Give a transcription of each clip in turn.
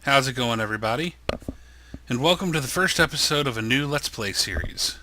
How's it going, everybody? And welcome to the first episode of a new Let's Play series.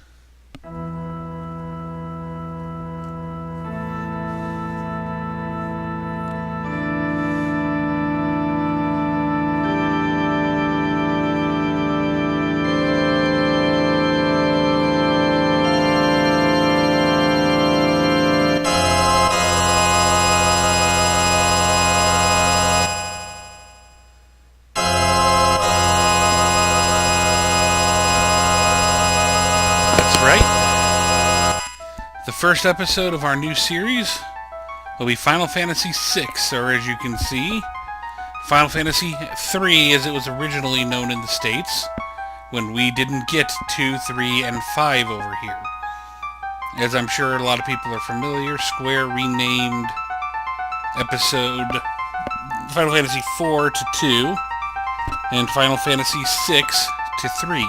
The first episode of our new series will be Final Fantasy VI, or as you can see, Final Fantasy III as it was originally known in the States, when we didn't get 2, 3, and 5 over here. As I'm sure a lot of people are familiar, Square renamed episode Final Fantasy IV to 2, and Final Fantasy VI to 3.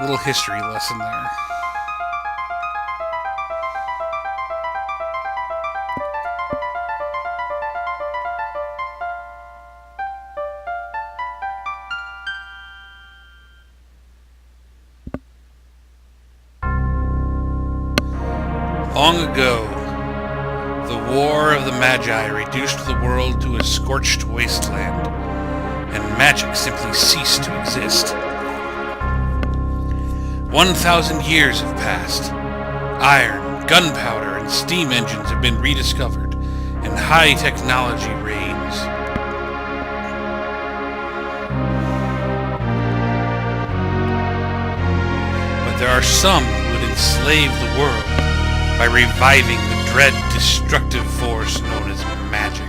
A little history lesson there. Long ago, the War of the Magi reduced the world to a scorched wasteland, and magic simply ceased to exist. 1,000 years have passed. Iron, gunpowder, and steam engines have been rediscovered, and high technology reigns. But there are some who would enslave the world by reviving the dread, destructive force known as magic.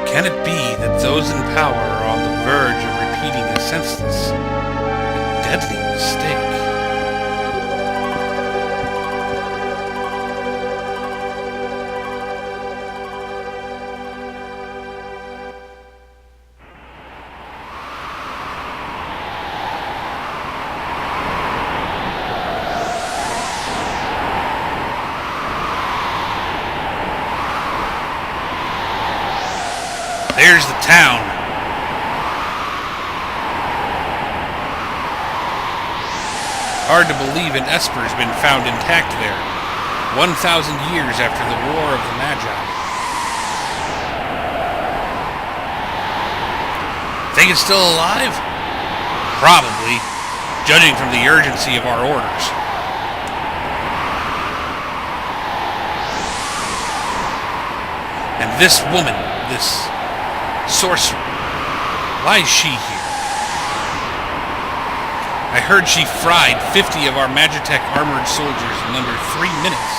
Can it be that those in power are on the verge of repeating a senseless and deadly mistake? There's the town. Hard to believe an Esper has been found intact there, 1,000 years after the War of the Magi. Think it's still alive? Probably, judging from the urgency of our orders. And this woman, this sorcerer, why is she here? I heard she fried 50 of our Magitech armored soldiers in under 3 minutes.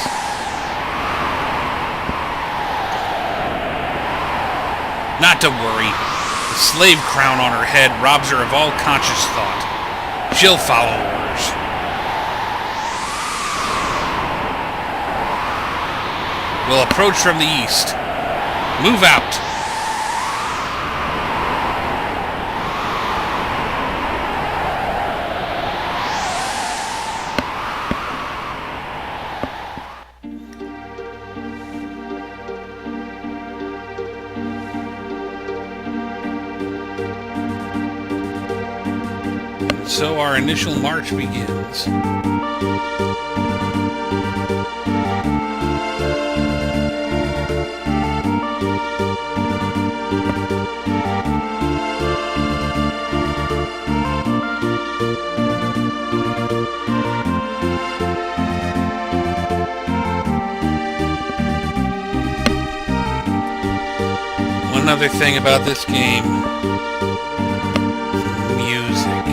Not to worry. The slave crown on her head robs her of all conscious thought. She'll follow orders. We'll approach from the east. Move out. So our initial march begins. One other thing about this game, music.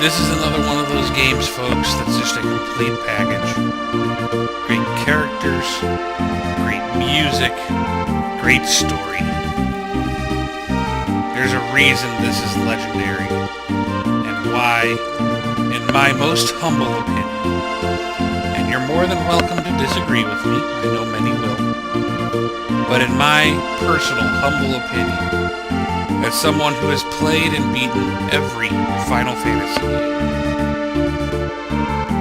This is another one of those games, folks, that's just a complete package. Great characters, great music, great story. There's a reason this is legendary, and why, in my most humble opinion. And you're more than welcome to disagree with me. I know many will. But in my personal, humble opinion, as someone who has played and beaten every Final Fantasy game,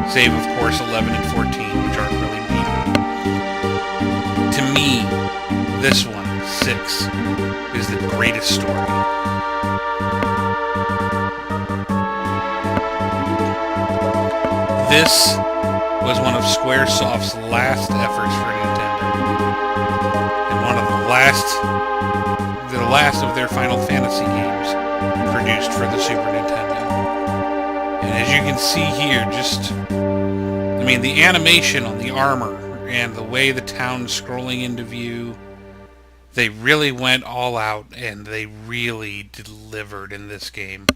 save of course 11 and 14, which aren't really beatable, to me, this one, 6, is the greatest story. This was one of Squaresoft's last efforts for Nintendo, and one of the last of their Final Fantasy games produced for the Super Nintendo. And as you can see here, the animation on the armor and the way the town's scrolling into view, they really went all out and they really delivered in this game.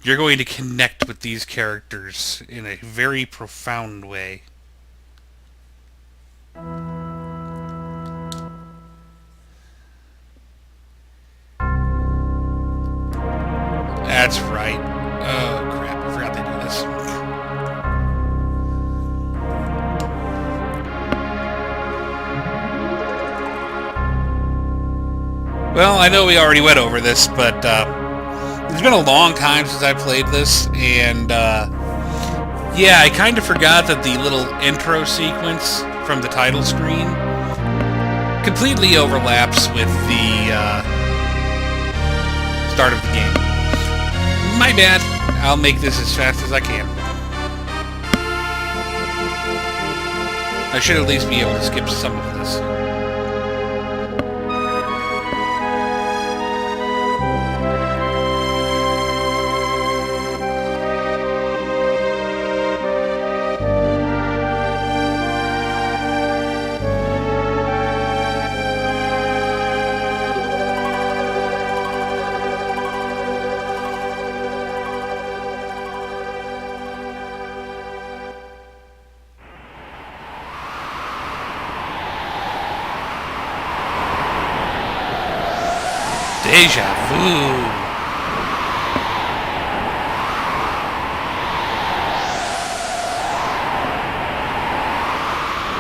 You're going to connect with these characters in a very profound way. That's right. Oh, crap. I forgot to do this. Well, I know we already went over this, but it's been a long time since I played this, and yeah, I kind of forgot that the little intro sequence from the title screen completely overlaps with the start of the game. My bad. I'll make this as fast as I can. I should at least be able to skip some of this. Deja vu.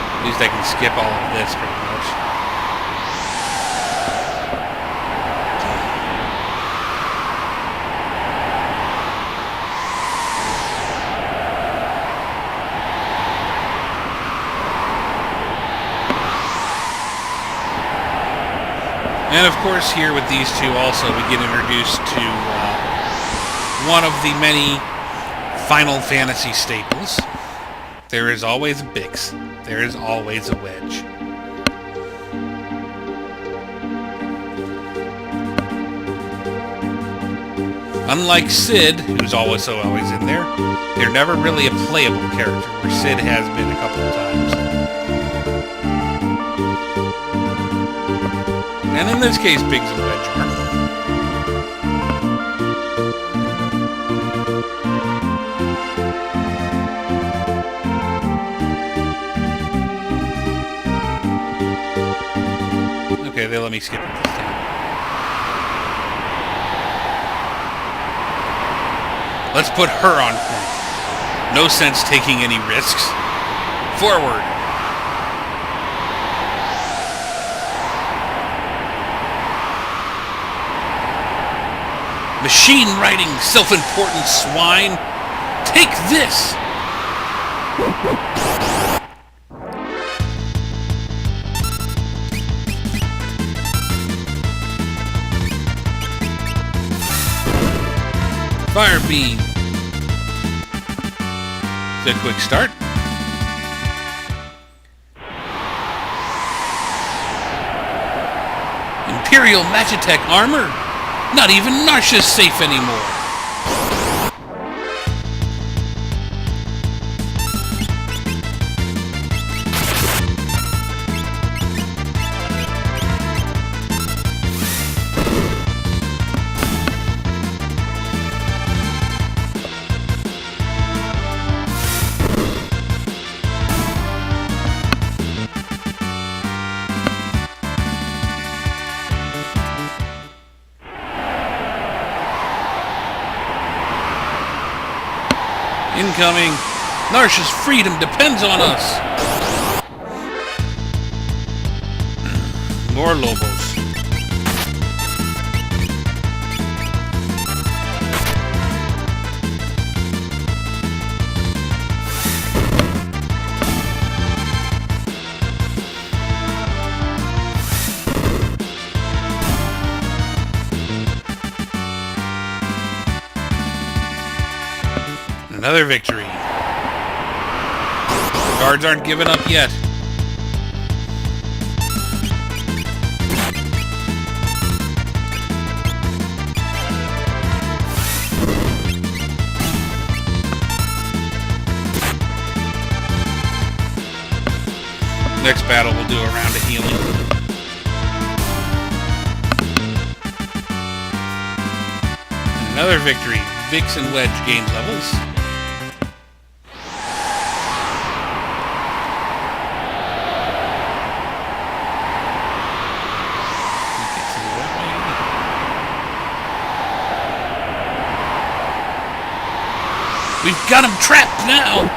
At least I can skip all of this pretty much. And of course here with these two also we get introduced to one of the many Final Fantasy staples. There is always a Bix. There is always a Wedge. Unlike Cid, who's always in there, they're never really a playable character, where Cid has been a couple of times. And in this case, Biggs and Wedge are. Okay, they let me skip it this time. Let's put her on point. No sense taking any risks. Forward! Machine-riding, self-important swine! Take this! Fire beam! It's a quick start. Imperial Magitech armor? Not even Narsha's safe anymore. Incoming! Narsha's freedom depends on us! More Lobos. Another victory. The guards aren't giving up yet. Next battle we'll do a round of healing. And another victory. Vix and Wedge gain levels. We've got him trapped now!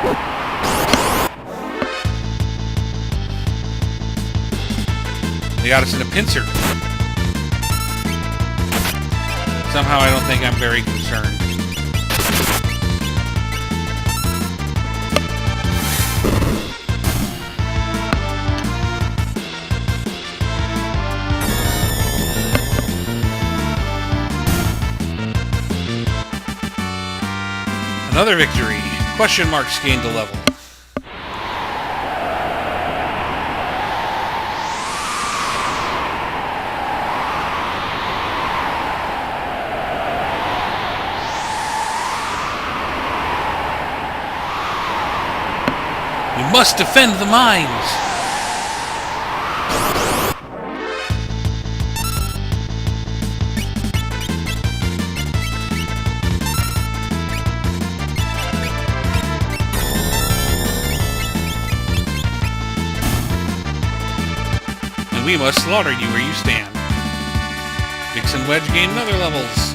They got us in a pincer. Somehow I don't think I'm very concerned. Another victory. Question marks gained a level. We must defend the mines! And we must slaughter you where you stand. Vix and Wedge gain another levels.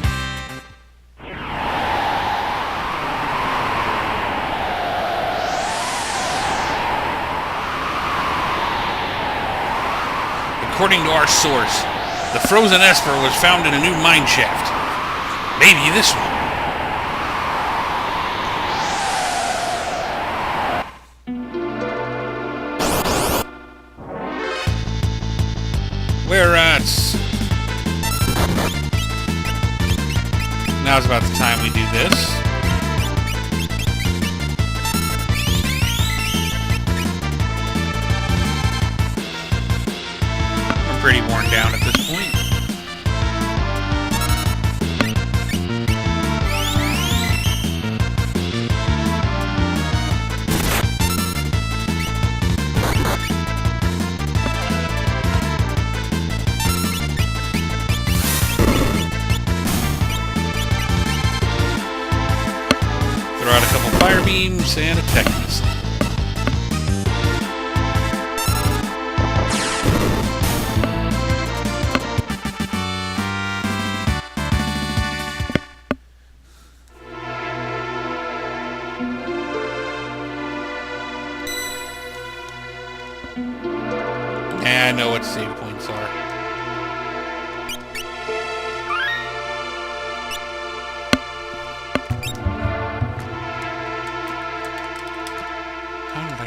According to our source, the frozen Esper was found in a new mine shaft. Maybe this one. Where rats? Now's about the time we do this. Pretty worn down at this point. Throw out a couple fire beams and a tech missile. I know what save points are. How did I...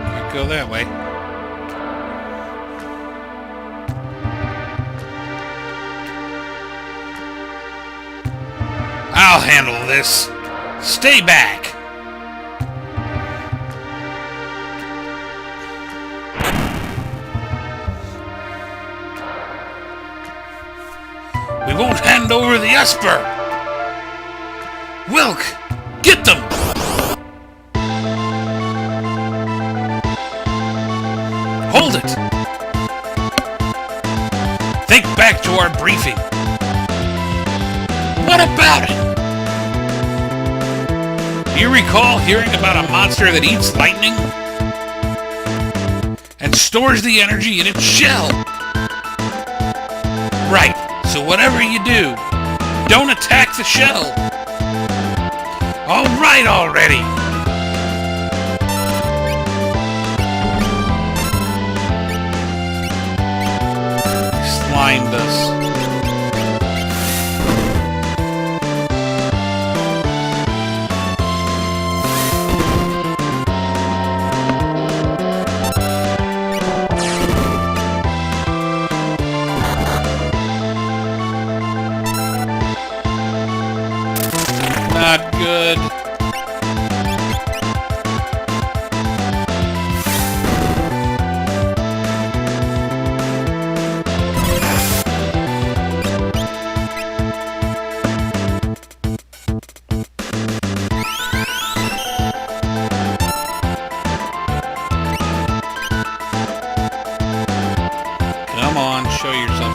Can't go that way. I'll handle this. Stay back. We won't hand over the Esper. Wilk, get them. Hold it. Think back to our briefing. What about it? Do you recall hearing about a monster that eats lightning? And stores the energy in its shell? Right, so whatever you do, don't attack the shell. All right already! Slimed us. Not good. Come on, show yourself.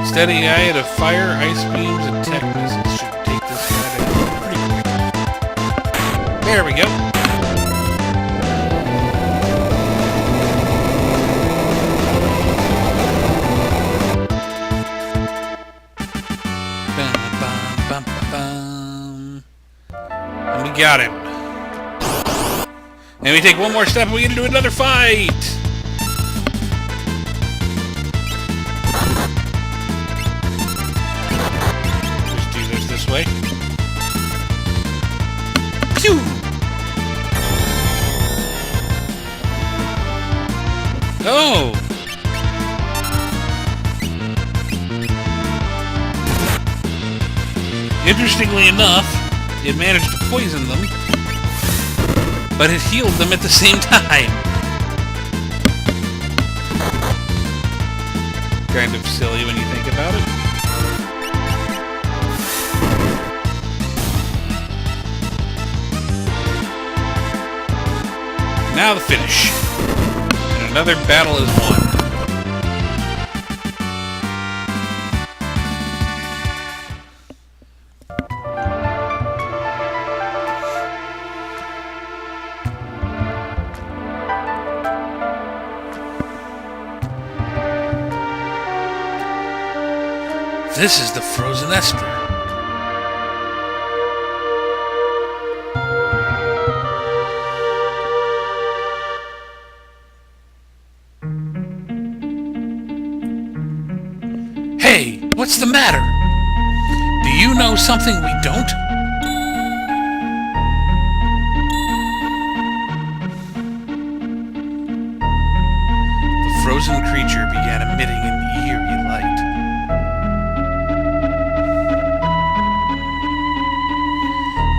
Steady eye to fire, ice beams, and tech missiles should take this guy down pretty quick. There we go. And we got him. And we take one more step and we get into another fight! This way. Pew! Oh! Interestingly enough, it managed to poison them, but it healed them at the same time. Kind of silly when you think about it. Now the finish. And another battle is won. This is the Frozen Esper. Hey, what's the matter? Do you know something we don't? The frozen creature began emitting an eerie light.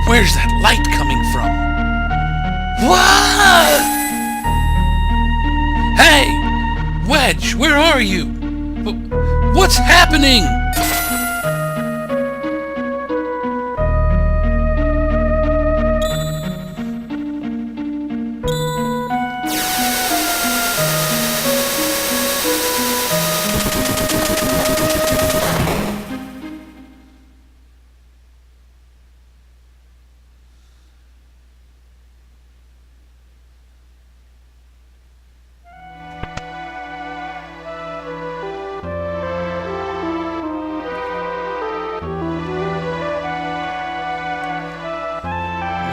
Where's that light coming from? What? Hey! Wedge, where are you? What's happening?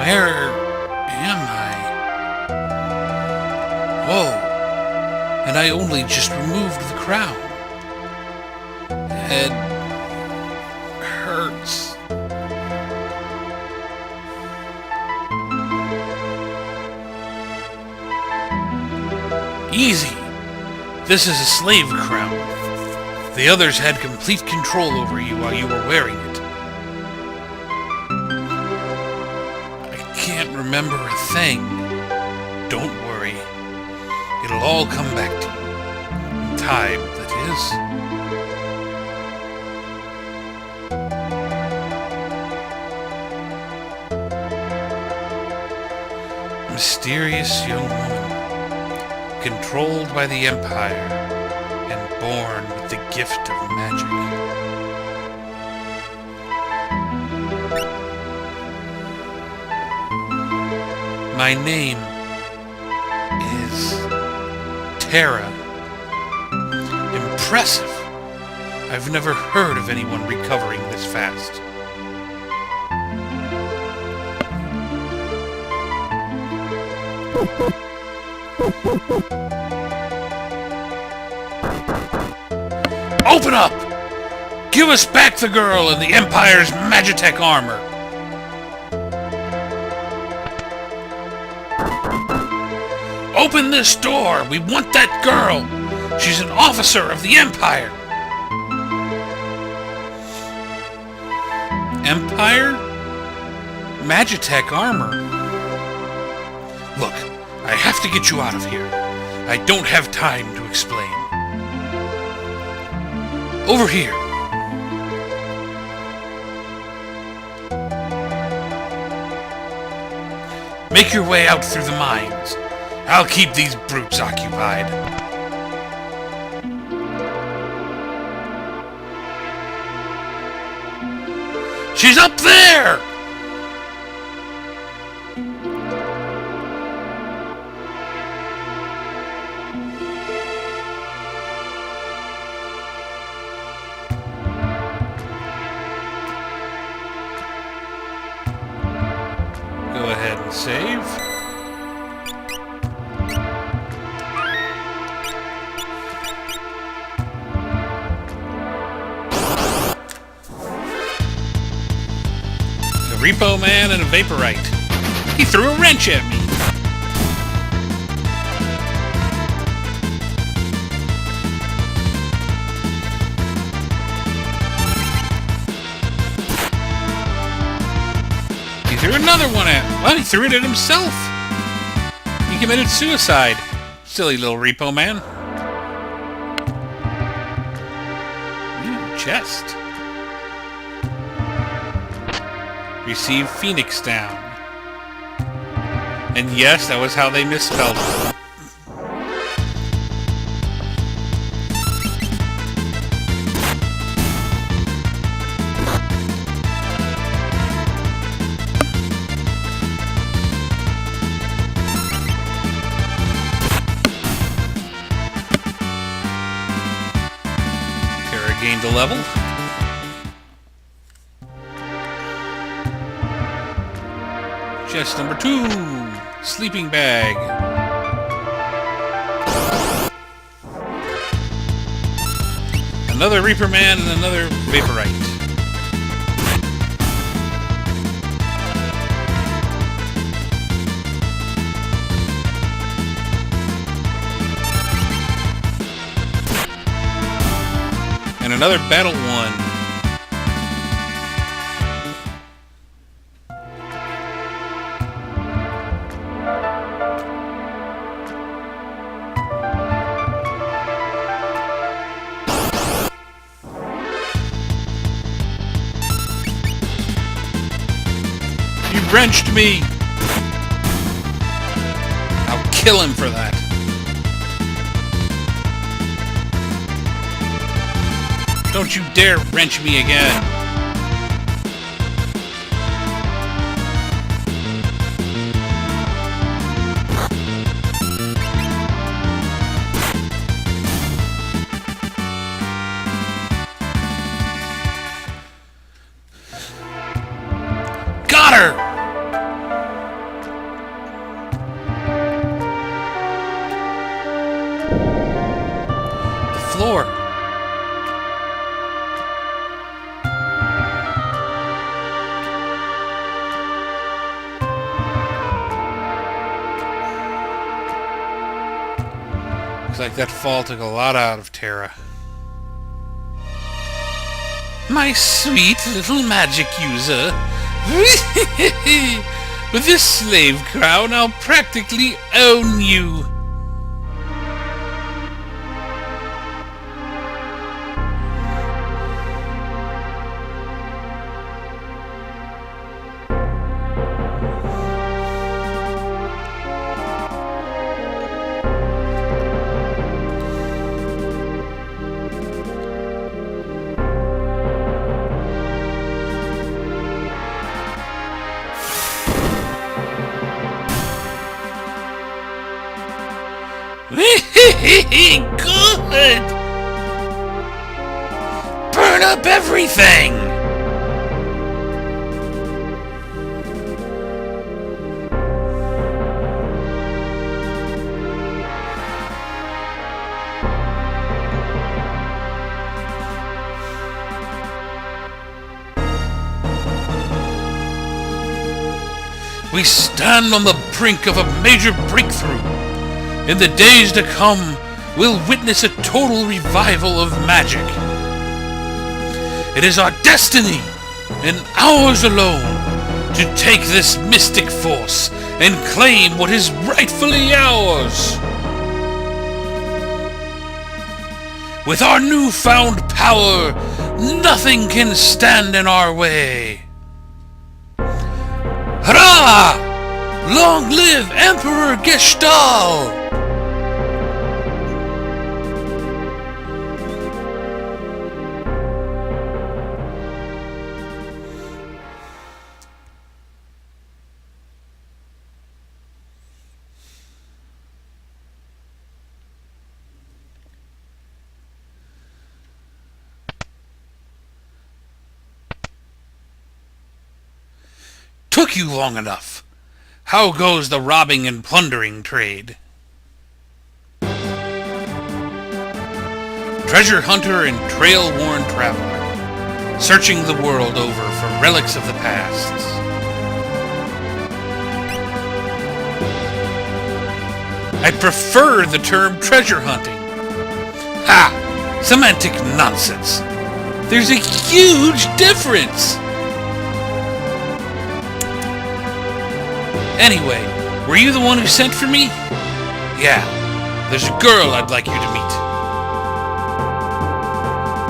Where am I? Whoa! And I only just removed the crown. Head hurts. Easy. This is a slave crown. The others had complete control over you while you were wearing it. Can't remember a thing. Don't worry. It'll all come back to you. In time, that is. Mysterious young woman. controlled by the Empire, and born with the gift of magic. My name is Terra. Impressive. I've never heard of anyone recovering this fast. Open up! Give us back the girl in the Empire's Magitech armor! Open this door! We want that girl! She's an officer of the Empire! Empire? Magitech armor? Look, I have to get you out of here. I don't have time to explain. Over here. Make your way out through the mines. I'll keep these brutes occupied. She's up there! Go ahead and save. A Repo Man and a Vaporite. He threw a wrench at me. He threw another one at... Well, he threw it at himself. He committed suicide. Silly little Repo Man. Ooh, chest. Receive Phoenix down. And yes, that was how they misspelled it. Terra gained a level. Chest number 2, sleeping bag. Another Reaper Man and another Vaporite. And another Battle 1. You wrenched me! I'll kill him for that. Don't you dare wrench me again. Got her! The floor. Looks like that fall took a lot out of Terra. My sweet little magic user. With this slave crown, I'll practically own you. Good! Burn up everything! We stand on the brink of a major breakthrough. In the days to come, we'll witness a total revival of magic. It is our destiny, and ours alone, to take this mystic force and claim what is rightfully ours. With our newfound power, nothing can stand in our way. Hurrah! Long live Emperor Gestahl! Took you long enough. How goes the robbing and plundering trade? Treasure hunter and trail-worn traveler, searching the world over for relics of the past. I prefer the term treasure hunting. Ha! Semantic nonsense. There's a huge difference! Anyway, were you the one who sent for me? Yeah, there's a girl I'd like you to meet.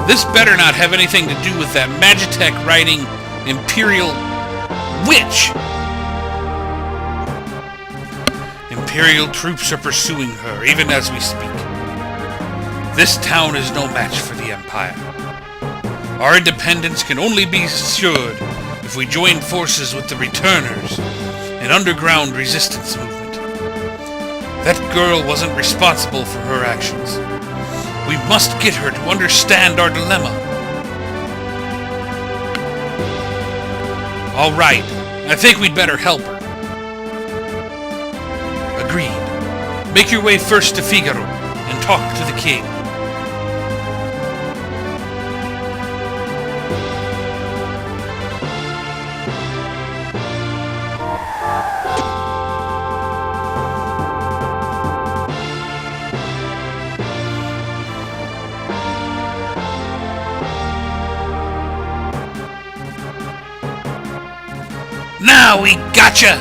This better not have anything to do with that Magitech writing Imperial witch. Imperial troops are pursuing her, even as we speak. This town is no match for the Empire. Our independence can only be assured if we join forces with the Returners, an underground resistance movement. That girl wasn't responsible for her actions. We must get her to understand our dilemma. All right, I think we'd better help her. Agreed. Make your way first to Figaro and talk to the king. Now we gotcha!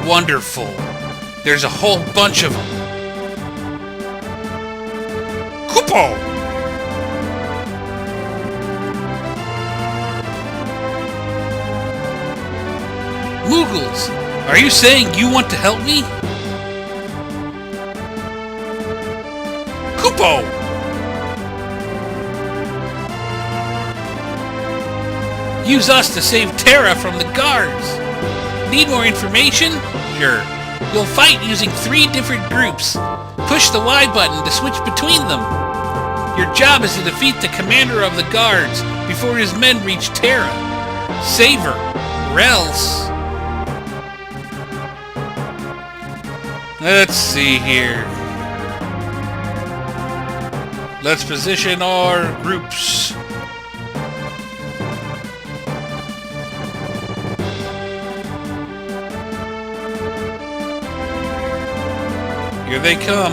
Wonderful. There's a whole bunch of them. Kupo! Moogles, are you saying you want to help me? Kupo! Use us to save Terra from the guards. Need more information? Sure. You'll fight using 3 different groups. Push the Y button to switch between them. Your job is to defeat the commander of the guards before his men reach Terra. Save her, or else... Let's see here. Let's position our groups. Here they come.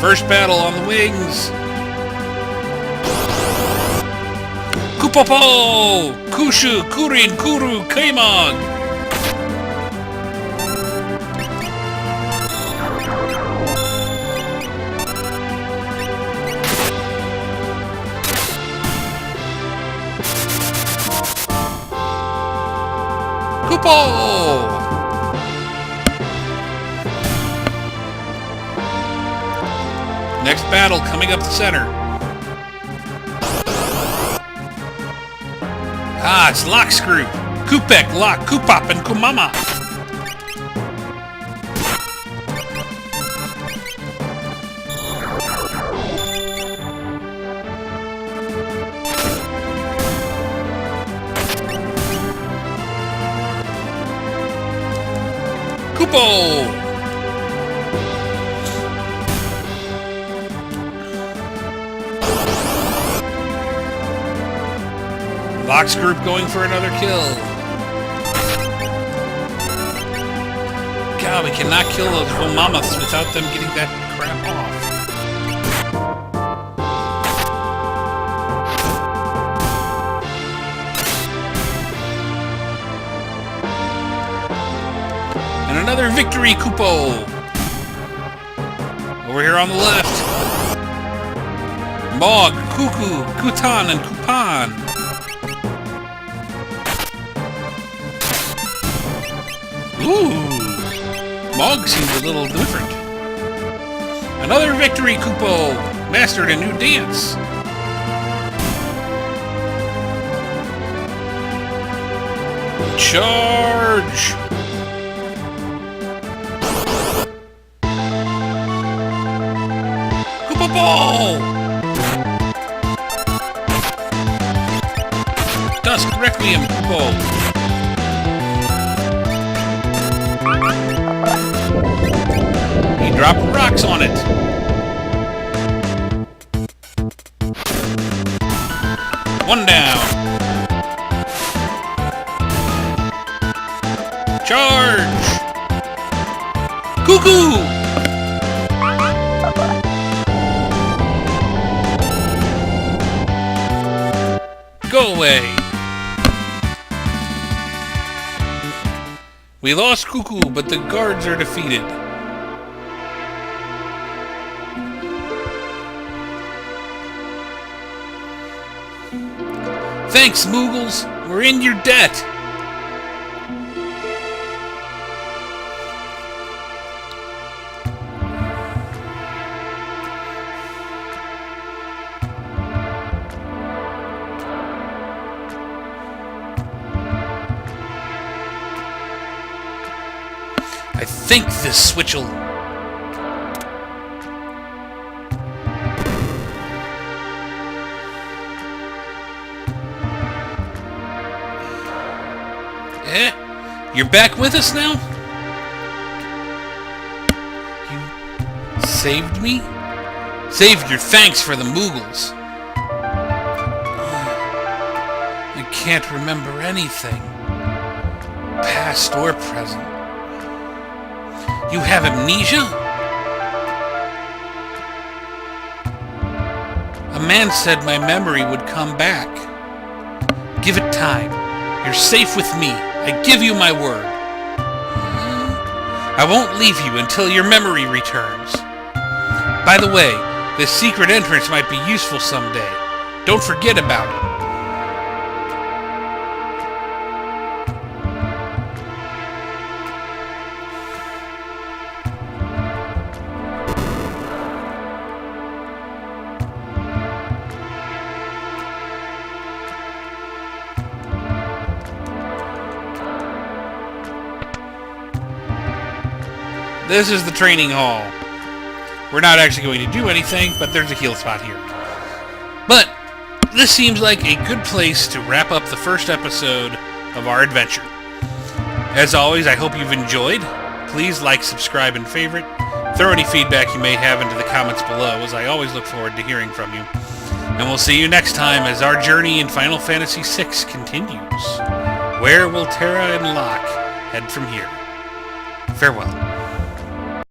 First battle on the wings. Kupopo! Kushu, Kurin, Kuru, Kaimog! Kupo! Next battle coming up the center. Ah, it's Locke's group. Koopek, Locke, Koopop, and Kumama. Koopo! Locke's group going for another kill. God, we cannot kill those little mammoths without them getting that crap off. And another victory, Koopo! Over here on the left. Mog, Cuckoo, Kutan, and Kupan. Ooh! Mog seems a little different. Another victory, Koopo! Mastered a new dance. Charge! Koopa Ball! Dusk Requiem, Koopo! He dropped rocks on it. One down. Charge! Cuckoo! Go away. We lost Cuckoo, but the guards are defeated. Thanks, Moogles. We're in your debt. I think this switch'll... You're back with us now? You saved me? Saved your thanks for the Moogles. I can't remember anything. Past or present. You have amnesia? A man said my memory would come back. Give it time. You're safe with me. I give you my word. I won't leave you until your memory returns. By the way, this secret entrance might be useful someday. Don't forget about it. This is the training hall. We're not actually going to do anything, but there's a heal spot here. But this seems like a good place to wrap up the first episode of our adventure. As always, I hope you've enjoyed. Please like, subscribe, and favorite. Throw any feedback you may have into the comments below, as I always look forward to hearing from you. And we'll see you next time as our journey in Final Fantasy VI continues. Where will Terra and Locke head from here? Farewell.